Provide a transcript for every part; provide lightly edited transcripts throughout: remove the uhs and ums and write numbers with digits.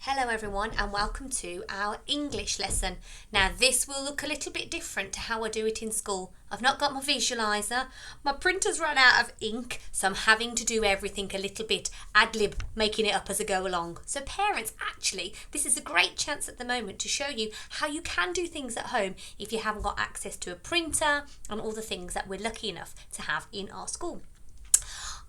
Hello everyone and welcome to our English lesson. Now this will look a little bit different to how I do it in school. I've not got my visualiser, my printer's run out of ink, so I'm having to do everything a little bit ad-lib, making it up as I go along. So parents, actually, this is a great chance at the moment to show you how you can do things at home if you haven't got access to a printer and all the things that we're lucky enough to have in our school.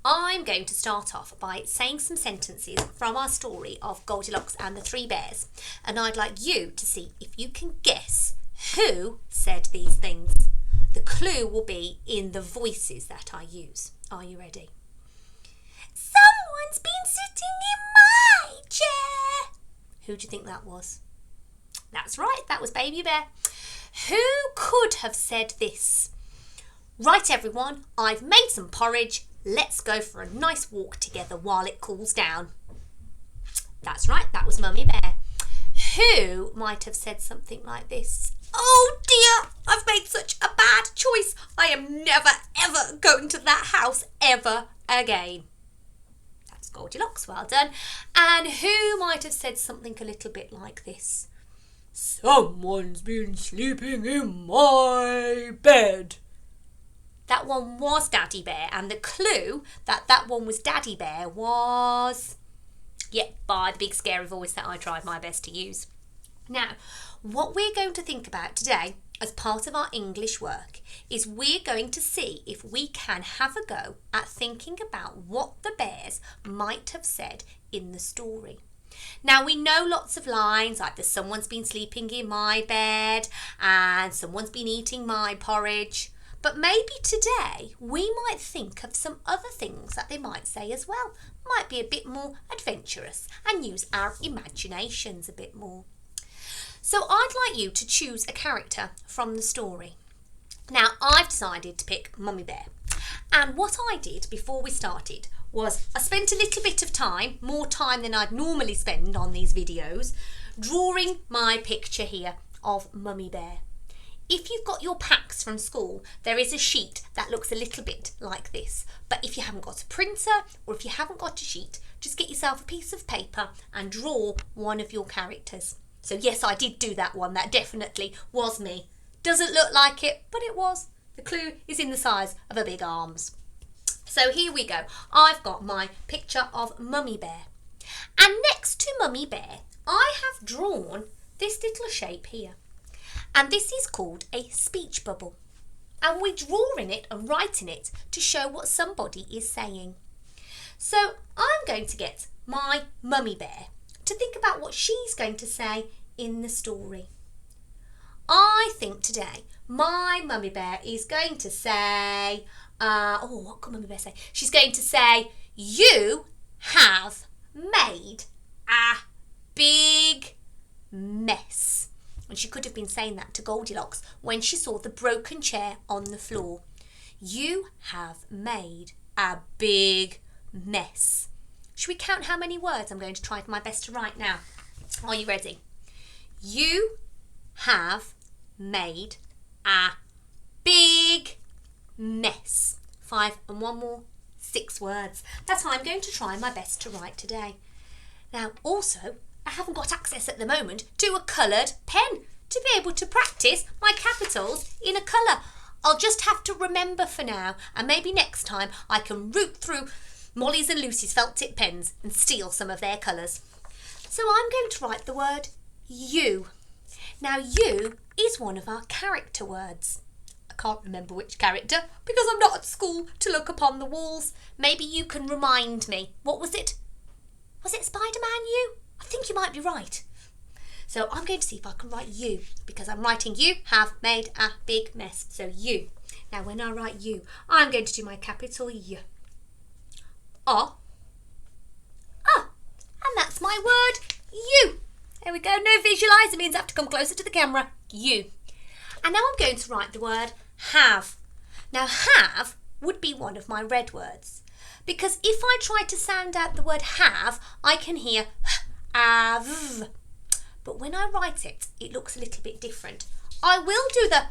I'm going to start off by saying some sentences from our story of Goldilocks and the Three Bears, and I'd like you to see if you can guess who said these things. The clue will be in the voices that I use. Are you ready? Someone's been sitting in my chair. Who do you think that was? That's right, that was Baby Bear. Who could have said this? Right everyone, I've made some porridge. Let's go for a nice walk together while it cools down. That's right, that was Mummy Bear. Who might have said something like this? Oh dear, I've made such a bad choice. I am never ever going to that house ever again. That's Goldilocks, well done. And who might have said something a little bit like this? Someone's been sleeping in my bed. That one was Daddy Bear, and the clue that one was Daddy Bear was, by the big scary voice that I tried my best to use. Now, what we're going to think about today as part of our English work is we're going to see if we can have a go at thinking about what the bears might have said in the story. Now, we know lots of lines like someone's been sleeping in my bed and someone's been eating my porridge. But maybe today we might think of some other things that they might say as well. Might be a bit more adventurous and use our imaginations a bit more. So I'd like you to choose a character from the story. Now I've decided to pick Mummy Bear. And what I did before we started was I spent a little bit of time, more time than I'd normally spend on these videos, drawing my picture here of Mummy Bear. If you've got your packs from school, there is a sheet that looks a little bit like this. But if you haven't got a printer or if you haven't got a sheet, just get yourself a piece of paper and draw one of your characters. So yes, I did do that one. That definitely was me. Doesn't look like it, but it was. The clue is in the size of a big arms. So here we go. I've got my picture of Mummy Bear. And next to Mummy Bear, I have drawn this little shape here. And this is called a speech bubble. And we draw in it and write in it to show what somebody is saying. So I'm going to get my Mummy Bear to think about what she's going to say in the story. I think today my Mummy Bear is going to say, what could Mummy Bear say? She's going to say, you have made a big mess. And she could have been saying that to Goldilocks when she saw the broken chair on the floor. You have made a big mess. Should we count how many words I'm going to try my best to write now? Are you ready? You have made a big mess. 5 and one more, 6 words. That's how I'm going to try my best to write today. Now, also, I haven't got access at the moment to a coloured pen to be able to practice my capitals in a colour. I'll just have to remember for now, and maybe next time I can root through Molly's and Lucy's felt tip pens and steal some of their colours. So I'm going to write the word you. Now you is one of our character words. I can't remember which character because I'm not at school to look upon the walls. Maybe you can remind me. What was it? Was it Spider-Man you? I think you might be right. So I'm going to see if I can write you because I'm writing you have made a big mess. So you. Now when I write you, I'm going to do my capital Y. And that's my word, you. There we go. No visualizer means I have to come closer to the camera. You. And now I'm going to write the word have. Now have would be one of my red words because if I try to sound out the word have, I can hear av. But when I write it, it looks a little bit different. I will do the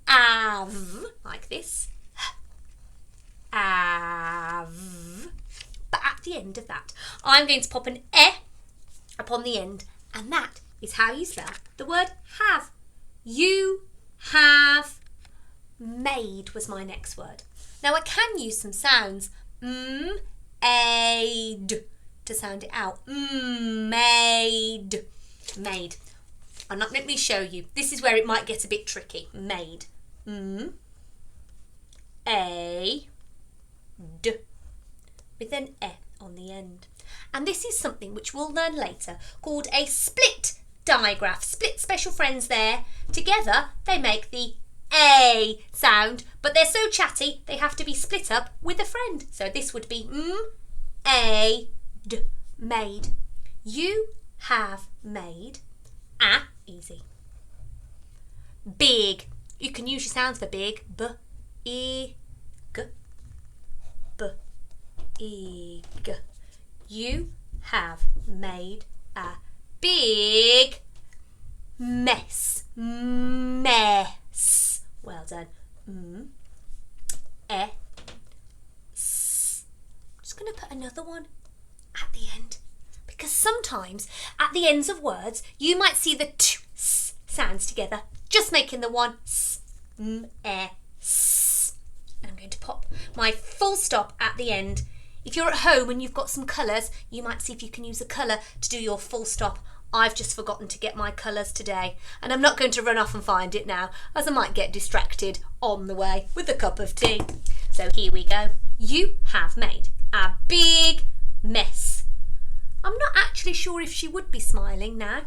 av like this. Av. But at the end of that, I'm going to pop an upon the end, and that is how you spell the word have. You have made was my next word. Now I can use some sounds. Aid to sound it out. Made. Made. Let me show you. This is where it might get a bit tricky. Made. A. D. With an E on the end. And this is something which we'll learn later called a split digraph. Split special friends there. Together they make the A sound, but they're so chatty they have to be split up with a friend. So this would be A D. Made. You have made a. Easy. Big. You can use your sounds for big. B, E, G. B, E, G. You have made a big mess. Mess. Well done. S. I'm just going to put another one at the end, because sometimes at the ends of words you might see the t s sounds together, just making the one s. S. I'm going to pop my full stop at the end. If you're at home and you've got some colours, you might see if you can use a colour to do your full stop. I've just forgotten to get my colours today, and I'm not going to run off and find it now, as I might get distracted on the way with a cup of tea. So here we go. You have made a big mess. I'm not actually sure if she would be smiling now,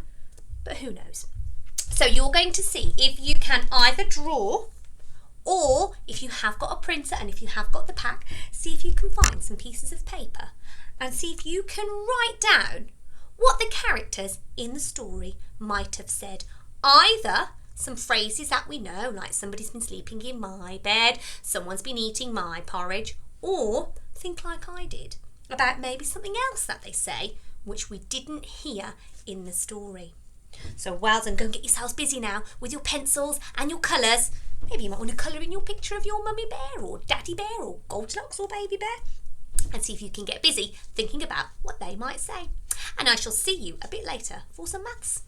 but who knows. So you're going to see if you can either draw, or if you have got a printer and if you have got the pack, see if you can find some pieces of paper and see if you can write down what the characters in the story might have said. Either some phrases that we know, like somebody's been sleeping in my bed, someone's been eating my porridge, or think like I did about maybe something else that they say which we didn't hear in the story. So well done, go and get yourselves busy now with your pencils and your colours. Maybe you might want to colour in your picture of your mummy bear or daddy bear or Goldilocks or baby bear, and see if you can get busy thinking about what they might say. And I shall see you a bit later for some maths.